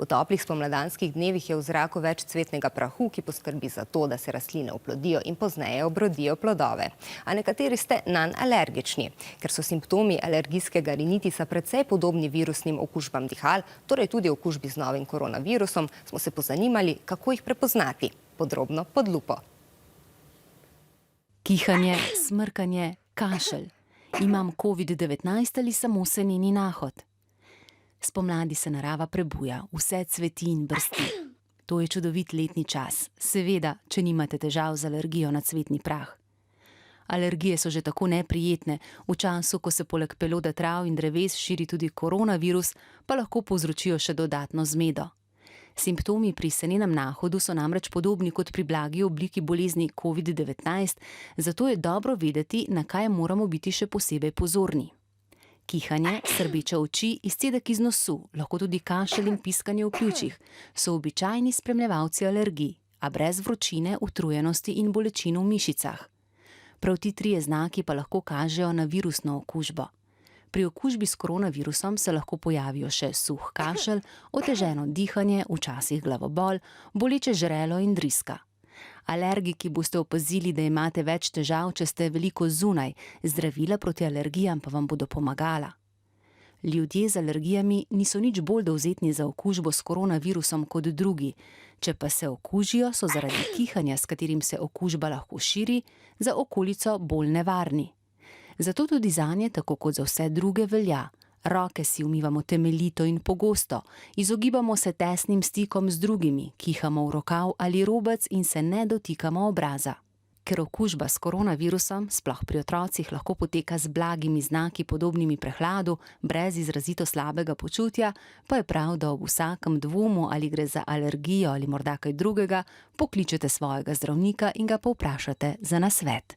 V toplih spomladanskih dnevih je v zraku več cvetnega prahu, ki poskrbi za to, da se rastline oplodijo in pozneje obrodijo plodove. A nekateri ste nanj alergični. Ker so simptomi alergijskega rinitisa precej podobni virusnim okužbam dihal, torej tudi okužbi z novim koronavirusom, smo se pozanimali, kako jih prepoznati. Podrobno pod lupo. Kihanje, smrkanje, kašelj. Imam COVID-19 ali samo seneni nahod? Spomladi se narava prebuja, vse cveti in brsti. To je čudovit letni čas, seveda, če nimate težav z alergijo na cvetni prah. Alergije so že tako neprijetne, v času, ko se poleg peloda trav in dreves širi tudi koronavirus, pa lahko povzročijo še dodatno zmedo. Simptomi pri senenem nahodu so namreč podobni kot pri blagi obliki bolezni COVID-19, zato je dobro vedeti, na kaj moramo biti še posebej pozorni. Kihanje, srbeče oči, izcedek iz nosu, lahko tudi kašelj in piskanje v pljučih, so običajni spremljevalci alergij, a brez vročine, utrujenosti in bolečin v mišicah. Prav ti trije znaki pa lahko kažejo na virusno okužbo. Pri okužbi s koronavirusom se lahko pojavijo še suh kašelj, oteženo dihanje, včasih glavobol, boleče žrelo in driska. Alergiki boste opazili, da imate več težav, če ste veliko zunaj, zdravila proti alergijam pa vam bodo pomagala. Ljudje z alergijami niso nič bolj dovzetni za okužbo s koronavirusom kot drugi. Če pa se okužijo, so zaradi kihanja, s katerim se okužba lahko širi, za okolico bolj nevarni. Zato tudi zanje, tako kot za vse druge, velja. Roke si umivamo temeljito in pogosto, izogibamo se tesnim stikom z drugimi, kihamo v rokav ali robec in se ne dotikamo obraza. Ker okužba s koronavirusom, sploh pri otrocih, lahko poteka z blagimi znaki podobnimi prehladu, brez izrazito slabega počutja, pa je prav, da ob vsakem dvomu, ali gre za alergijo ali morda kaj drugega, pokličete svojega zdravnika in ga povprašate za nasvet.